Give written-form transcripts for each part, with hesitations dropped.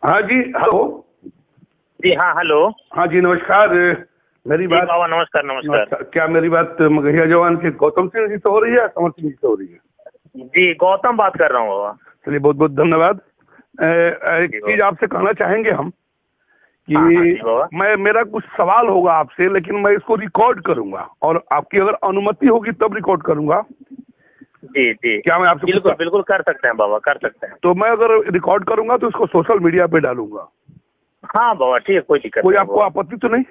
हाँ जी, हेलो। जी हाँ, हेलो। हाँ जी, नमस्कार। मेरी बात बाबा नमस्कार नमस्कार। क्या मेरी बात मगहिया जवान के गौतम सिंह जी से हो रही है या समर सिंह जी से हो रही है? जी गौतम बात कर रहा हूँ बाबा। चलिए, बहुत बहुत धन्यवाद। एक जी चीज आपसे कहना चाहेंगे हम कि हाँ जी बाबा। मेरा कुछ सवाल होगा आपसे, लेकिन मैं इसको रिकॉर्ड करूंगा और आपकी अगर अनुमति होगी तब रिकॉर्ड करूंगा। जी जी क्या मैं आपसे बिल्कुल बिल्कुल कर सकते हैं बाबा, कर सकते हैं। तो मैं अगर रिकॉर्ड करूंगा तो इसको सोशल मीडिया पे डालूंगा। हाँ बाबा ठीक है, कोई दिक्कत कोई नहीं आपको बाबा। आपत्ति तो नहीं?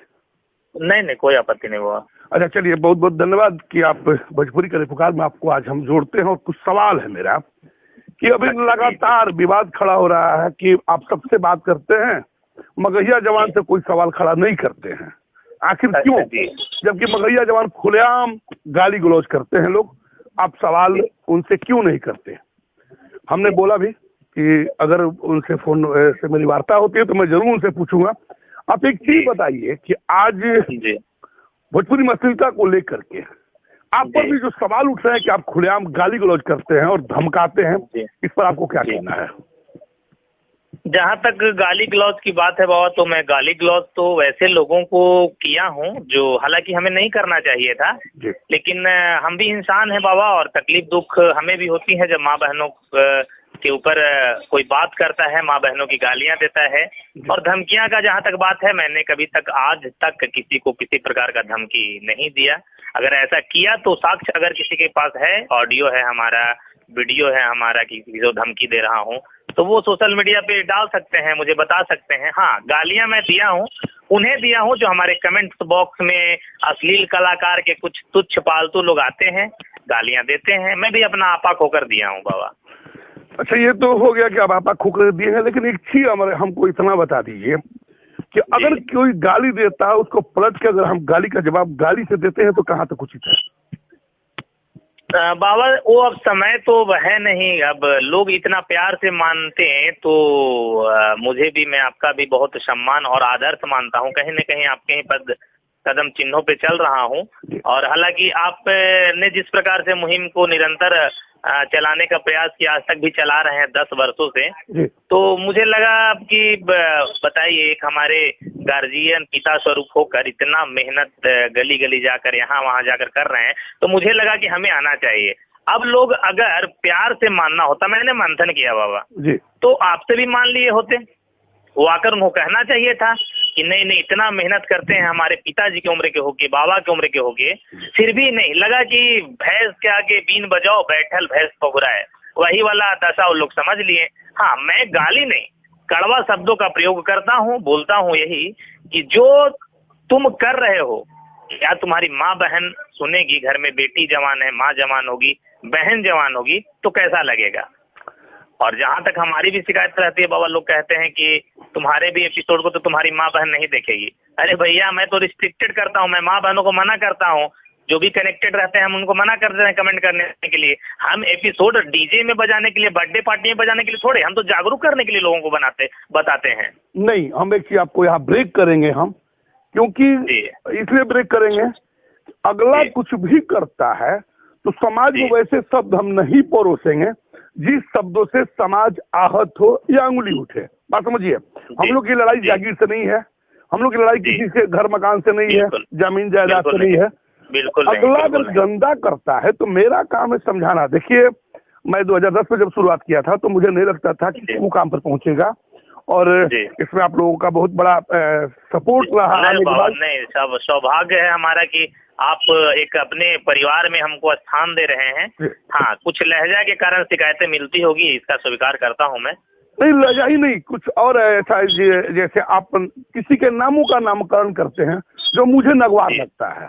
नहीं नहीं, कोई आपत्ति नहीं बाबा। अच्छा, चलिए, बहुत बहुत धन्यवाद कि आप भोजपुरी के रिपोर्टर में आपको आज हम जोड़ते हैं। और कुछ सवाल है मेरा कि अभी लगातार विवाद खड़ा हो रहा है कि आप सबसे बात करते हैं, मगहिया जवान से कोई सवाल खड़ा नहीं करते हैं। आखिर क्यों? जबकि मगहिया जवान खुलेआम गाली गलौज करते हैं लोग, आप सवाल उनसे क्यों नहीं करते? हमने बोला भी कि अगर उनसे फोन से मेरी वार्ता होती है तो मैं जरूर उनसे पूछूंगा। आप एक चीज बताइए कि आज भोजपुरी अश्लीलता को लेकर के आप पर भी जो सवाल उठ रहे हैं कि आप खुलेआम गाली गलौज करते हैं और धमकाते हैं, इस पर आपको क्या कहना है? जहाँ तक गाली गलौज की बात है बाबा, तो मैं गाली गलौज तो वैसे लोगों को किया हूँ जो हालांकि हमें नहीं करना चाहिए था, लेकिन हम भी इंसान हैं बाबा और तकलीफ दुख हमें भी होती है जब माँ बहनों के ऊपर कोई बात करता है, माँ बहनों की गालियां देता है। और धमकियां का जहाँ तक बात है, मैंने कभी तक आज तक किसी को किसी प्रकार का धमकी नहीं दिया। अगर ऐसा किया तो साक्ष्य अगर किसी के पास है, ऑडियो है हमारा, वीडियो है हमारा कि जो धमकी दे रहा हूँ, तो वो सोशल मीडिया पे डाल सकते हैं, मुझे बता सकते हैं। हाँ, गालियां मैं दिया हूँ, उन्हें दिया हूँ जो हमारे कमेंट्स बॉक्स में अश्लील कलाकार के कुछ तुच्छ पालतू लोग आते हैं, गालियां देते हैं, मैं भी अपना आपा खोकर दिया हूँ बाबा। अच्छा, ये तो हो गया कि आप आपा खोकर दिए हैं, लेकिन एक चीज हमको इतना बता दीजिए कि अगर कोई गाली देता है उसको पलट के अगर हम गाली का जवाब गाली से देते हैं तो कहाँ तक उचित है? बाबा वो अब समय तो है नहीं, अब लोग इतना प्यार से मानते हैं तो मुझे भी, मैं आपका भी बहुत सम्मान और आदर्श मानता हूँ। कहीं न कहीं आपके ही पद कदम चिन्हों पे चल रहा हूँ। और हालांकि आपने जिस प्रकार से मुहिम को निरंतर चलाने का प्रयास किया, आज तक भी चला रहे हैं 10 वर्षों से, तो मुझे लगा कि बताइए, एक हमारे गार्जियन पिता स्वरूप होकर इतना मेहनत गली गली जाकर यहाँ वहाँ जाकर कर रहे हैं, तो मुझे लगा कि हमें आना चाहिए। अब लोग अगर प्यार से मानना होता, मैंने मंथन किया बाबा, तो आपसे भी मान लिए होते, वो आकर उनको कहना चाहिए था कि नहीं नहीं, इतना मेहनत करते हैं, हमारे पिताजी की उम्र के होके, बाबा की उम्र के होके, फिर भी नहीं। लगा कि भैंस के आगे बीन बजाओ, बैठल भैंस पगुराए, वही वाला दशा वो लोग समझ लिए। हाँ, मैं गाली नहीं, कड़वा शब्दों का प्रयोग करता हूँ, बोलता हूँ यही कि जो तुम कर रहे हो, क्या तुम्हारी माँ बहन सुनेगी? घर में बेटी जवान है, माँ जवान होगी, बहन जवान होगी, तो कैसा लगेगा? और जहाँ तक हमारी भी शिकायत रहती है बाबा, लोग कहते हैं कि तुम्हारे भी एपिसोड को तो तुम्हारी माँ बहन नहीं देखेगी। अरे भैया, मैं तो रिस्ट्रिक्टेड करता हूँ, मैं माँ बहनों को मना करता हूँ, जो भी कनेक्टेड रहते हैं हम उनको मना करते हैं कमेंट करने के लिए। हम एपिसोड डीजे में बजाने के लिए, बर्थडे पार्टी में बजाने के लिए थोड़े, हम तो जागरूक करने के लिए लोगों को बताते हैं। नहीं, हम एक चीज आपको यहाँ ब्रेक करेंगे हम, क्योंकि इसलिए ब्रेक करेंगे, अगला कुछ भी करता है तो समाज में वैसे शब्द हम नहीं परोसेंगे जिस शब्दों से समाज आहत हो या अंगुली उठे। बात समझिए, हम लोग की लड़ाई जागीर से नहीं है, हम लोग की लड़ाई किसी से घर मकान से नहीं है, जमीन जायदाद से नहीं है। अगला अगर गंदा करता है तो मेरा काम है समझाना। देखिए, मैं 2010 में जब शुरुआत किया था तो मुझे नहीं लगता था कि वो काम पर पहुंचेगा, और इसमें आप लोगों का बहुत बड़ा सपोर्ट रहा। नहीं, सब सौभाग्य है हमारा कि आप एक अपने परिवार में हमको स्थान दे रहे हैं। हाँ, कुछ लहजा के कारण शिकायतें मिलती होगी, इसका स्वीकार करता हूँ मैं। नहीं, लहजा ही नहीं, कुछ और ऐसा जैसे आप किसी के नामों का नामकरण करते हैं जो मुझे नगवार लगता है।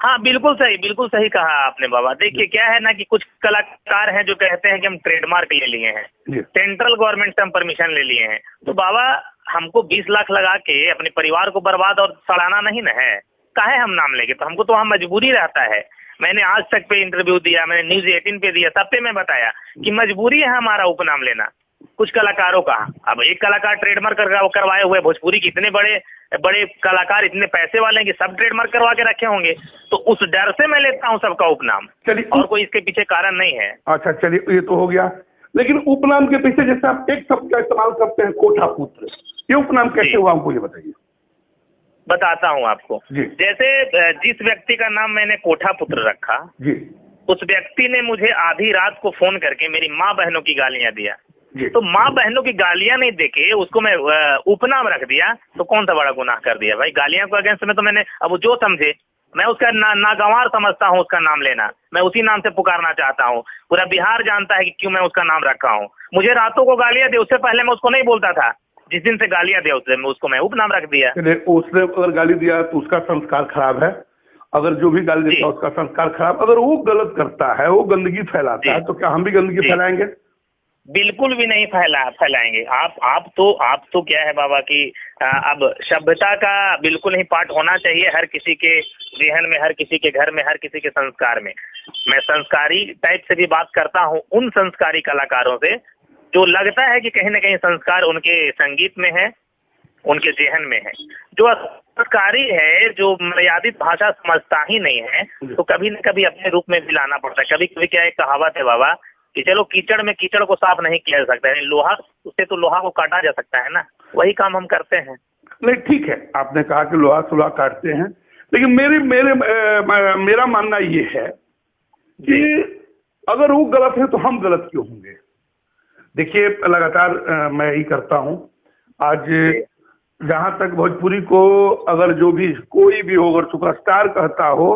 हाँ, बिल्कुल सही कहा आपने बाबा। देखिए, क्या है ना कि कुछ कलाकार हैं जो कहते हैं कि हम ट्रेडमार्क ले लिए हैं, सेंट्रल गवर्नमेंट से हम परमिशन ले लिए हैं, तो बाबा हमको 20 लाख लगा के अपने परिवार को बर्बाद और सड़ाना नहीं ना है। काहे हम नाम लेंगे? तो हमको तो वहाँ मजबूरी रहता है। मैंने आज तक पे इंटरव्यू दिया, मैंने न्यूज 18 पे दिया, सब पे मैं बताया कि मजबूरी है हमारा उपनाम लेना कुछ कलाकारों का। अब एक कलाकार ट्रेडमार्क करवाए हुए, भोजपुरी के इतने बड़े बड़े कलाकार इतने पैसे वाले हैं कि सब ट्रेडमार्क करवा के रखे होंगे, तो उस डर से मैं लेता हूँ सबका उपनाम, और कोई इसके पीछे कारण नहीं है। अच्छा, चलिए, ये तो हो गया। लेकिन उपनाम के पीछे जैसे आप एक शब्द का इस्तेमाल करते हैं कोठा पुत्र, ये उपनाम कैसे हुआ हमको ये बताइए। बताता हूँ आपको। जी। जैसे जिस व्यक्ति का नाम मैंने कोठा पुत्र रखा जी, उस व्यक्ति ने मुझे आधी रात को फोन करके मेरी माँ बहनों की गालियां दिया। जी। तो माँ बहनों की गालियां नहीं देके उसको मैं उपनाम रख दिया, तो कौन सा बड़ा गुनाह कर दिया भाई। गालियां को अगेंस्ट में तो मैंने, अब जो समझे, मैं उसका नागवार समझता हूँ उसका नाम लेना, मैं उसी नाम से पुकारना चाहता हूँ। पूरा बिहार जानता है कि क्यों मैं उसका नाम रखा हूँ। मुझे रातों को गालियां दे, उससे पहले मैं उसको नहीं बोलता था। जिस दिन से गालियां दे उसको मैं उपनाम रख दिया। उसने अगर गाली दिया तो उसका संस्कार खराब है, अगर जो भी गाली देता है उसका संस्कार खराब। अगर वो गलत करता है, वो गंदगी फैलाता है, तो क्या हम भी गंदगी फैलाएंगे? बिल्कुल भी नहीं फैलाएंगे। आप तो क्या है बाबा कि अब सभ्यता का बिल्कुल ही पाठ होना चाहिए हर किसी के जेहन में, हर किसी के घर में, हर किसी के संस्कार में। मैं संस्कारी टाइप से भी बात करता हूँ उन संस्कारी कलाकारों से जो लगता है कि कहीं ना कहीं संस्कार उनके संगीत में है, उनके जेहन में है। जो संस्कारी है, जो मर्यादित भाषा समझता ही नहीं है, तो कभी न कभी अपने रूप में भी लाना पड़ता है। कभी कभी क्या एक कहावत है बाबा कि चलो कीचड़ में कीचड़ को साफ नहीं किया जा सकता है, लोहा उससे तो लोहा को काटा जा सकता है ना, वही काम हम करते हैं। नहीं, ठीक है, आपने कहा कि लोहा सुलहा काटते हैं, लेकिन मेरा मानना ये है कि अगर वो गलत है तो हम गलत क्यों होंगे। देखिए, लगातार मैं ही करता हूँ। आज जहां तक भोजपुरी को अगर जो भी कोई भी हो, अगर सुपरस्टार कहता हो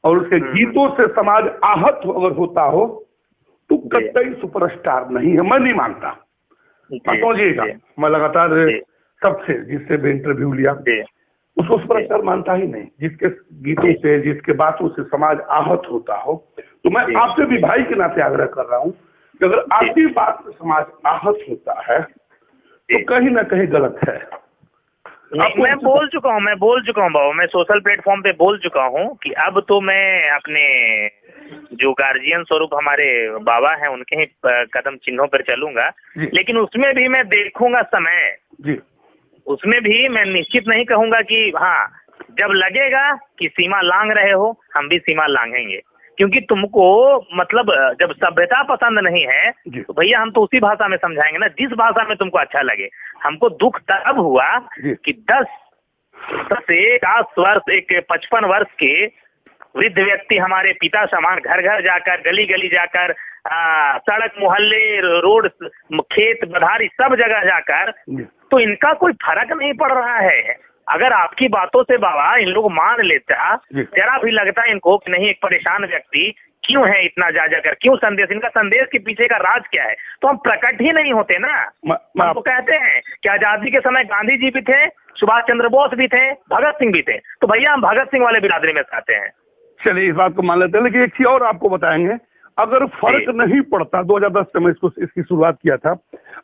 और उसके गीतों से समाज आहत अगर होता हो तो कतई सुपरस्टार नहीं है, मैं नहीं मानता। समझिएगा, मैं लगातार सबसे जिससे भी इंटरव्यू लिया उसको सुपरस्टार मानता ही नहीं। जिसके गीतों से, जिसके बातों से समाज आहत होता हो, तो मैं आपसे भी भाई के नाते आग्रह कर रहा हूँ कि अगर आपकी बात से समाज आहत होता है तो कहीं ना कहीं गलत है। मैं बोल चुका हूँ बाबा, मैं सोशल प्लेटफॉर्म पे बोल चुका हूँ कि अब तो मैं अपने जो गार्जियन स्वरूप हमारे बाबा हैं उनके ही कदम चिन्हों पर चलूंगा, लेकिन उसमें भी मैं देखूंगा समय जी। उसमें भी मैं निश्चित नहीं कहूंगा कि हाँ, जब लगेगा कि सीमा लांघ रहे हो हम भी सीमा लांघेंगे, क्योंकि तुमको मतलब जब सभ्यता पसंद नहीं है तो भैया हम तो उसी भाषा में समझाएंगे ना जिस भाषा में तुमको अच्छा लगे। हमको दुख तब हुआ कि 10 से 10 वर्ष एक 55 वर्ष के वृद्ध व्यक्ति हमारे पिता समान घर घर जाकर, गली गली जाकर, सड़क मोहल्ले, रोड, खेत बधारी सब जगह जाकर, तो इनका कोई फर्क नहीं पड़ रहा है। अगर आपकी बातों से बाबा इन लोग मान लेता, जरा भी लगता है इनको कि नहीं एक परेशान व्यक्ति क्यों है इतना जा जाकर, क्यों संदेश, इनका संदेश के पीछे का राज क्या है, तो हम प्रकट ही नहीं होते ना। हम तो कहते हैं कि आजादी के समय गांधी जी भी थे, सुभाष चंद्र बोस भी थे, भगत सिंह भी थे, तो भैया हम भगत सिंह वाले बिरादरी में आते हैं। चलिए, इस बात को मान लेते हैं, लेकिन एक चीज और आपको बताएंगे, अगर फर्क नहीं पड़ता, 2010 से मैं इसकी शुरुआत किया था,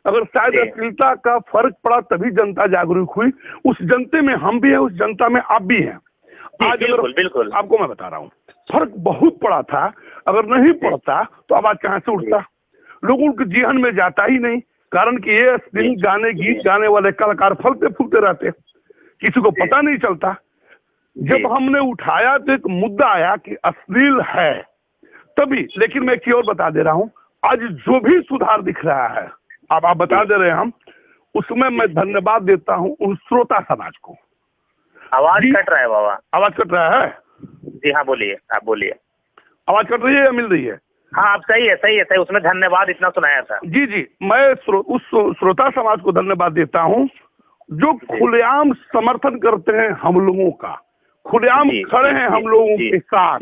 अगर शायद अश्लीलता का फर्क पड़ा तभी जनता जागरूक हुई। उस जनते में हम भी हैं, उस जनता में आप भी हैं। आज बिल्कुल आपको मैं बता रहा हूँ, फर्क बहुत पड़ा था, अगर नहीं पड़ता तो आवाज कहाँ से उठता, लोगों के जीवन में जाता ही नहीं। कारण कि ये अश्लील गाने, गीत गाने वाले कलाकार फलते फूलते रहते, किसी को पता नहीं चलता। जब हमने उठाया तो एक मुद्दा आया कि अश्लील है तभी। लेकिन मैं एक चीज और बता दे रहा हूँ, आज जो भी सुधार दिख रहा है, अब आप बता दे रहे हैं हम, उसमें मैं धन्यवाद देता हूँ उन श्रोता समाज को। आवाज कट रहा है बाबा, आवाज कट रहा है? जी हाँ, बोलिए, आप बोलिए। आवाज कट रही है या मिल रही है? हाँ, आप सही है, उसमें धन्यवाद इतना सुनाया था। जी, मैं उस श्रोता समाज को धन्यवाद देता हूँ जो खुलेआम समर्थन करते हैं हम लोगों का, खुलेआम खड़े हैं हम लोगों के साथ,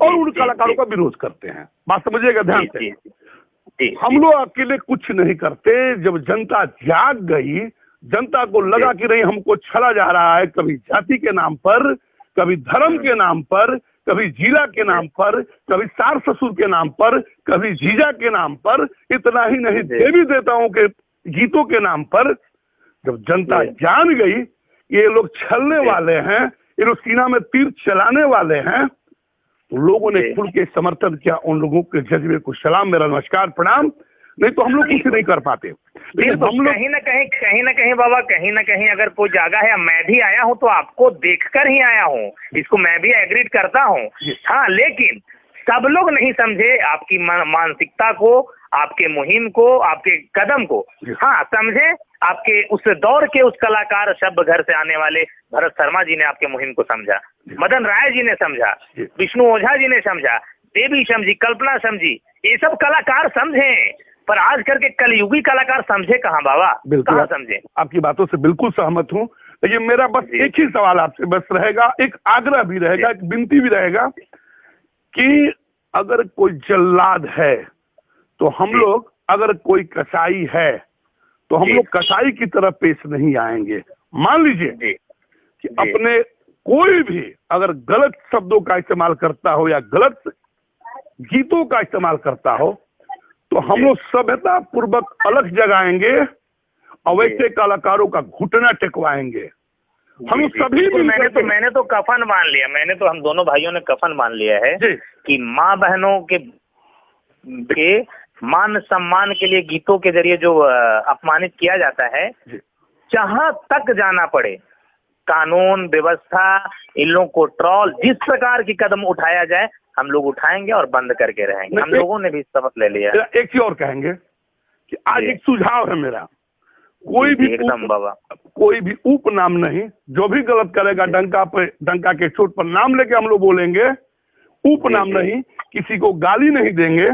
और उन कलाकारों का विरोध करते हैं। बात समझिएगा ध्यान से। हम लोग अकेले कुछ नहीं करते। जब जनता जाग गई, जनता को लगा कि नहीं हमको छला जा रहा है, कभी जाति के नाम पर, कभी धर्म के नाम पर, कभी जिला के नाम पर, कभी सास ससुर के नाम पर, कभी जीजा के नाम पर, इतना ही नहीं देवी देवताओं के गीतों के नाम पर, जब जनता जान गई ये लोग छलने वाले हैं, ये लोग सीना में तीर चलाने वाले हैं, तो लोगों ने खुल के समर्थन किया। उन लोगों के जज्बे को सलाम, मेरा नमस्कार, प्रणाम। नहीं तो हम लोग कुछ नहीं कर पाते। लेकिन हम लोग कहीं ना कहीं बाबा, कहीं ना कहीं अगर कोई जगह है, मैं भी आया हूँ तो आपको देखकर ही आया हूँ, इसको मैं भी एग्रीड करता हूँ। हाँ, लेकिन सब लोग नहीं समझे आपकी मानसिकता को, आपके मुहिम को, आपके कदम को, हाँ समझे, आपके उस दौर के उस कलाकार शब्द घर से आने वाले भरत शर्मा जी ने आपके मुहिम को समझा, मदन राय जी ने समझा, विष्णु ओझा जी ने समझा, देवी समझी, कल्पना समझी, ये सब कलाकार समझे, पर आज करके कलयुगी कलाकार समझे कहाँ बाबा, कहाँ समझे। आपकी बातों से बिल्कुल सहमत हूँ। लेकिन मेरा बस एक ही सवाल आपसे बस रहेगा, एक आग्रह भी रहेगा, एक विनती भी रहेगा कि अगर कोई जल्लाद है तो हम लोग, अगर कोई कसाई है तो हम लोग कसाई की तरफ पेश नहीं आएंगे। मान लीजिए कि अपने कोई भी अगर गलत शब्दों का इस्तेमाल करता हो या गलत गीतों का इस्तेमाल करता हो तो हम लोग सभ्यता पूर्वक अलग जगाएंगे और वैसे कलाकारों का घुटना टेकवाएंगे। हम सभी मैंने तो कफन मान लिया, हम दोनों भाइयों ने कफन मान लिया है कि माँ बहनों के मान सम्मान के लिए गीतों के जरिए जो अपमानित किया जाता है, जहां तक जाना पड़े, कानून व्यवस्था इन लोगों को ट्रोल, जिस प्रकार की कदम उठाया जाए हम लोग उठाएंगे और बंद करके रहेंगे। हम लोगों ने भी शपथ ले लिया। एक चीज और कहेंगे कि आज एक सुझाव है मेरा, कोई भी एकदम बाबा, कोई भी उपनाम नहीं, जो भी गलत करेगा डंका के चोट पर नाम लेके हम लोग बोलेंगे, उपनाम नहीं, किसी को गाली नहीं देंगे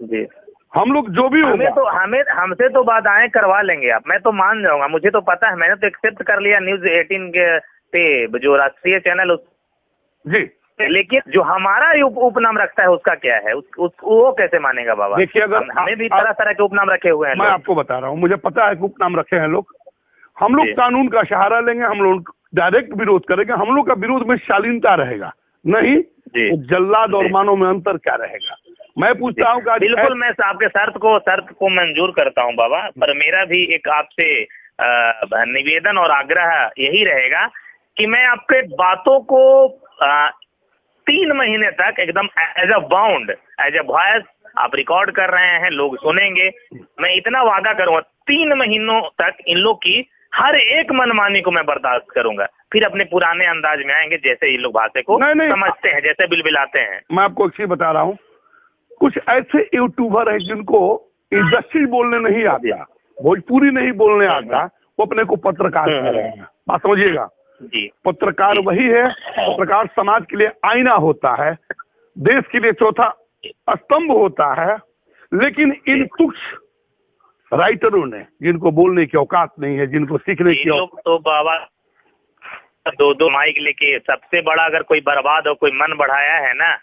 जी। हम लोग जो भी हमसे तो बाधाएं करवा लेंगे आप, मैं तो मान जाऊंगा, मुझे तो पता है, मैंने तो एक्सेप्ट कर लिया न्यूज 18 के पे जो राष्ट्रीय चैनल जी। लेकिन जो हमारा उपनाम रखता है उसका क्या है, वो कैसे मानेगा बाबा? देखिए, अगर हमें भी तरह तरह के उपनाम रखे हुए हैं। मैं आपको बता रहा हूँ, मुझे पता है कि उपनाम रखे हैं लोग। हम लोग कानून का सहारा लेंगे, हम लोग डायरेक्ट विरोध करेंगे, हम लोग का विरोध में शालीनता रहेगा, नहीं तो जल्लाद और मानव में अंतर क्या रहेगा। मैं पूछता हूँ, बिल्कुल मैं आपके शर्त को मंजूर करता हूँ बाबा, पर मेरा भी एक आपसे निवेदन और आग्रह यही रहेगा कि मैं आपके बातों को 3 महीने तक एकदम as a bound, as a voice आप रिकॉर्ड कर रहे हैं, लोग सुनेंगे। मैं इतना वादा करूंगा 3 महीनों तक इन लोग की हर एक मनमानी को मैं बर्दाश्त करूंगा, फिर अपने पुराने अंदाज में आएंगे जैसे ये लोग भाषा को समझते हैं, जैसे बिलबिलाते हैं। मैं आपको एक चीज बता रहा हूँ, कुछ ऐसे यूट्यूबर है जिनको इंडस्ट्री बोलने नहीं आता, भोजपुरी नहीं बोलने आता, वो अपने को पत्रकार कह रहे हैं। बात समझिएगा जी। पत्रकार वही है, पत्रकार समाज के लिए आईना होता है, देश के लिए चौथा स्तंभ होता है। लेकिन इन कुछ राइटरों ने, जिनको बोलने की औकात नहीं है, जिनको सीखने की लोग तो बाबा 2-2 माइक लेके, सबसे बड़ा अगर कोई बर्बाद हो, कोई मन बढ़ाया है ना,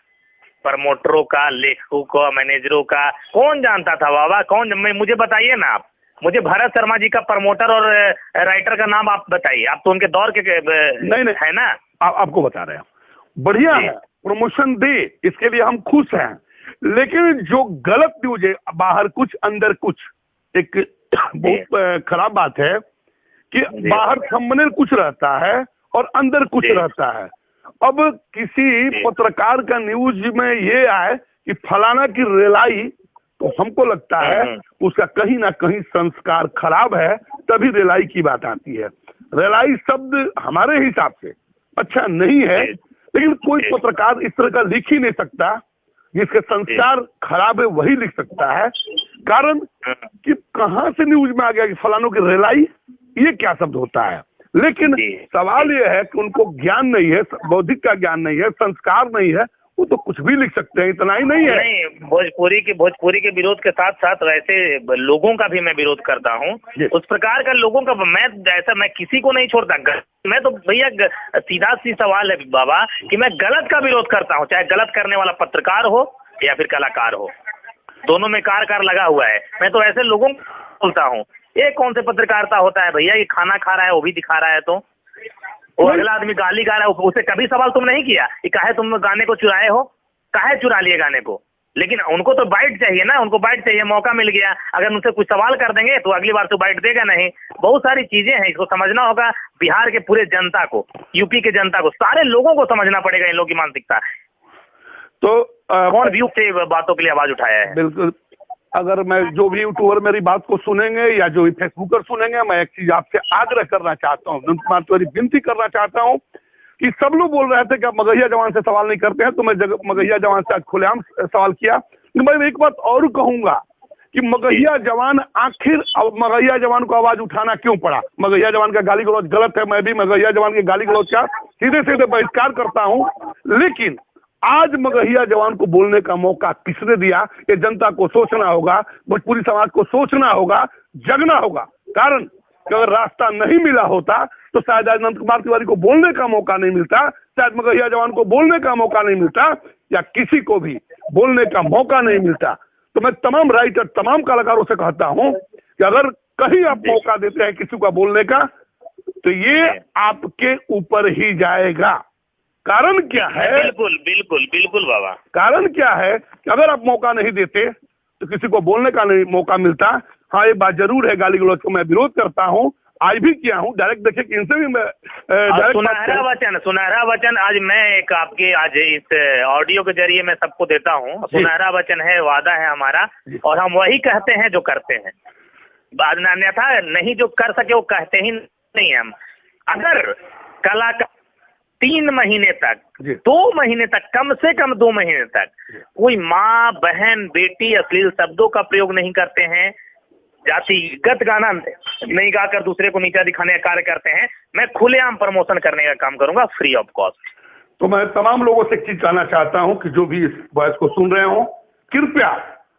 प्रमोटरों का, लेखकों का, मैनेजरों का, कौन जानता था बाबा? कौन? मुझे बताइए ना आप, मुझे भरत शर्मा जी का प्रमोटर और राइटर का नाम आप बताइए। आप तो उनके दौर के नहीं है ना। आपको बता रहे हैं, बढ़िया है, प्रमोशन दे, इसके लिए हम खुश हैं। लेकिन जो गलत न्यूज है, बाहर कुछ अंदर कुछ, एक बहुत खराब बात है कि बाहर थंबनेल कुछ रहता है और अंदर कुछ रहता है। अब किसी पत्रकार का न्यूज में ये आए कि फलाना की रेलाई, तो हमको लगता है उसका कहीं ना कहीं संस्कार खराब है, तभी रेलाई की बात आती है। रेलाई शब्द हमारे हिसाब से अच्छा नहीं है, लेकिन कोई पत्रकार इस तरह का लिख ही नहीं सकता, जिसके संस्कार खराब है वही लिख सकता है। कारण कि कहां से न्यूज में आ गया कि फलानों की रेलाई, ये क्या शब्द होता है। लेकिन सवाल ये है कि उनको ज्ञान नहीं है, बौद्धिक का ज्ञान नहीं है, संस्कार नहीं है, वो तो कुछ भी लिख सकते हैं, इतना ही नहीं है। नहीं, भोजपुरी के विरोध के साथ साथ वैसे लोगों का भी मैं विरोध करता हूँ। उस प्रकार का लोगों का मैं किसी को नहीं छोड़ता। मैं तो भैया सीधा सी सवाल है बाबा कि मैं गलत का विरोध करता हूँ, चाहे गलत करने वाला पत्रकार हो या फिर कलाकार हो, दोनों में कार लगा हुआ है। मैं तो ऐसे लोगों को बोलता हूँ, ये कौन से पत्रकारिता होता है भैया? ये खाना खा रहा है वो भी दिखा रहा है, तो वो अगला आदमी गाली गा रहा है, उसे कभी सवाल तुम नहीं किया कि काहे तुम गाने को चुराए हो, काहे चुरा लिए गाने को? लेकिन उनको तो बाइट चाहिए ना, उनको बाइट चाहिए, मौका मिल गया, अगर उनसे कुछ सवाल कर देंगे तो अगली बार तो बाइट देगा नहीं। बहुत सारी चीजें हैं, इसको समझना होगा। बिहार के पूरे जनता को, यूपी के जनता को, सारे लोगों को समझना पड़ेगा इन लोगों की मानसिकता। तो कौन व्यू से बातों के लिए आवाज उठाया है? बिल्कुल, अगर मैं जो भी यूट्यूबर मेरी बात को सुनेंगे या जो भी फेसबुकर सुनेंगे, मैं एक चीज आपसे आग्रह करना चाहता हूँ, विनती करना चाहता हूँ कि सब लोग बोल रहे थे कि आप मगहिया जवान से सवाल नहीं करते हैं, तो मैं मगहिया जवान से आज खुलेआम सवाल किया। मैं एक बात और कहूंगा कि मगहिया जवान आखिर अब मगहिया जवान को आवाज उठाना क्यों पड़ा। मगहिया जवान का गाली गलौज गलत है, मैं भी मगहिया जवान के गाली गलौज का सीधे सीधे बहिष्कार करता हूं, लेकिन आज मगहिया जवान को बोलने का मौका किसने दिया, ये जनता को सोचना होगा, भोजपुरी समाज को सोचना होगा, जगना होगा। कारण अगर रास्ता नहीं मिला होता तो शायद आज नंद कुमार तिवारी को बोलने का मौका नहीं मिलता, शायद मगहिया जवान को बोलने का मौका नहीं मिलता, या किसी को भी बोलने का मौका नहीं मिलता। तो मैं तमाम राइटर, तमाम कलाकारों से कहता हूं कि अगर कहीं आप मौका देते हैं किसी को बोलने का, तो ये आपके ऊपर ही जाएगा। कारण क्या है? बिल्कुल बिल्कुल बिल्कुल बाबा। कारण क्या है कि अगर आप मौका नहीं देते तो किसी को बोलने का नहीं मौका मिलता। हाँ, ये बात जरूर है, गाली गलौज को मैं विरोध करता हूँ, आज भी किया हूँ। डायरेक्ट देखिए कि इनसे भी मैं सुनहरा वचन आज मैं एक आपके आज इस ऑडियो के जरिए मैं सबको देता हूँ। सुनहरा वचन है, वादा है हमारा, और हम वही कहते हैं जो करते हैं। अन्यथा नहीं जो कर सके वो कहते ही नहीं। हम अगर कलाकार 3 महीने तक, 2 महीने तक, कम से कम 2 महीने तक कोई माँ, बहन, बेटी अश्लील शब्दों का प्रयोग नहीं करते हैं, जातिगत गाना नहीं गाकर दूसरे को नीचा दिखाने का कार्य करते हैं, मैं खुलेआम प्रमोशन करने का काम करूंगा, फ्री ऑफ कॉस्ट। तो मैं तमाम लोगों से एक चीज कहना चाहता हूं कि जो भी इस वॉइस को सुन रहे हो, कृपया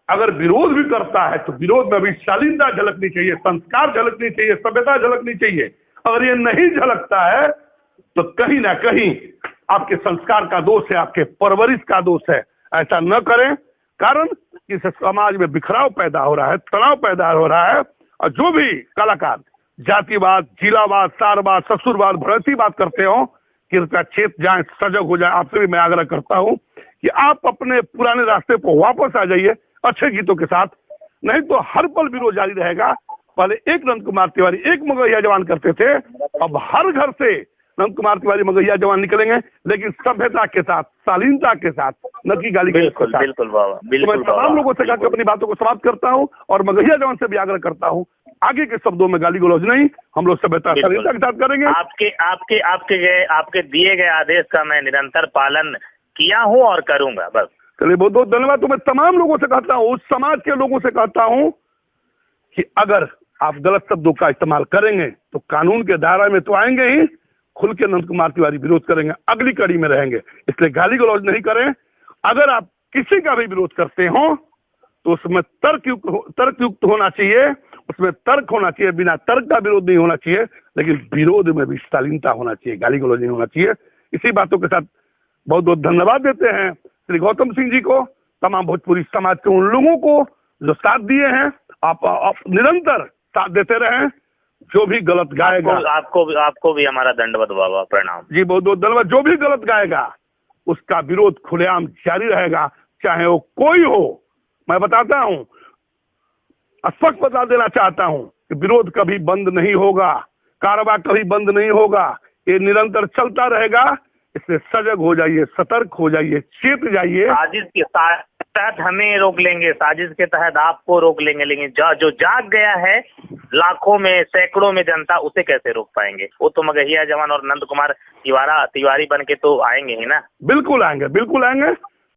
अगर विरोध भी करता है तो विरोध में भी शालीनता झलकनी चाहिए, संस्कार झलकनी चाहिए, सभ्यता झलकनी चाहिए। अगर ये नहीं झलकता है तो कहीं ना कहीं आपके संस्कार का दोष है, आपके परवरिश का दोष है। ऐसा न करें, कारण इस समाज में बिखराव पैदा हो रहा है, तनाव पैदा हो रहा है, और जो भी कलाकार जातिवाद, जिलावाद, सारवाद, ससुरवाद, भ्रांतिवाद करते हो, कृपया चेत जाएं, सजग हो जाएं। आपसे भी मैं आग्रह करता हूं कि आप अपने पुराने रास्ते पर वापस आ जाइए अच्छे गीतों के साथ, नहीं तो हर पल विरोध जारी रहेगा। पहले एक नंद कुमार तिवारी, एक मगहिया जवान करते थे, अब हर घर से नंद कुमार तिवारी, मगहिया जवान निकलेंगे, लेकिन सभ्यता के साथ, शालीनता के साथ, न कि गाली के साथ। बिल्कुल बाबा, बिल्कुल। तो मैं तमाम लोगों से कहकर अपनी बातों को समाप्त करता हूं और मगहिया जवान से भी आग्रह करता हूं, आगे के शब्दों में गाली गलौज नहीं, हम लोग सभ्यता, शालीनता के साथ करेंगे। आपके दिए गए आदेश का मैं निरंतर पालन किया हूँ और करूंगा। बस चलिए, बहुत बहुत धन्यवाद। तो मैं तमाम लोगों से कहता हूँ, उस समाज के लोगों से कहता हूँ कि अगर आप गलत शब्दों का इस्तेमाल करेंगे तो कानून के दायरे में तो आएंगे ही, खुल के नंद कुमार तिवारी विरोध करेंगे, अगली कड़ी में रहेंगे। इसलिए गाली गलौज नहीं करें। अगर आप किसी का भी विरोध करते हो तो उसमें तर्कयुक्त होना चाहिए, उसमें तर्क होना चाहिए, बिना तर्क का विरोध नहीं होना चाहिए, लेकिन विरोध में भी शालीनता होना चाहिए, गाली गलौज नहीं होना चाहिए। इसी बातों के साथ बहुत बहुत धन्यवाद देते हैं श्री गौतम सिंह जी को, तमाम भोजपुरी समाज के उन लोगों को जो साथ दिए हैं। आप निरंतर साथ देते रहें। जो भी गलत गाएगा, आपको भी हमारा दंडवत बाबा प्रणाम जी, बहुत बहुत धन्यवाद। जो भी गलत गाएगा उसका विरोध खुलेआम जारी रहेगा, चाहे वो कोई हो। मैं बताता हूं, स्पष्ट बता देना चाहता हूं कि विरोध कभी बंद नहीं होगा, कार्रवाई कभी बंद नहीं होगा, ये निरंतर चलता रहेगा। इसलिए सजग हो जाइए, सतर्क हो जाइए, चेत जाइए। साजिश के तहत हमें रोक लेंगे, साजिश के तहत आपको रोक लेंगे, लेकिन जो जाग गया है लाखों में, सैकड़ों में जनता, उसे कैसे रोक पाएंगे? वो तो मगहिया जवान और नंद कुमार तिवारी बन के तो आएंगे ही ना। बिल्कुल आएंगे, बिल्कुल आएंगे।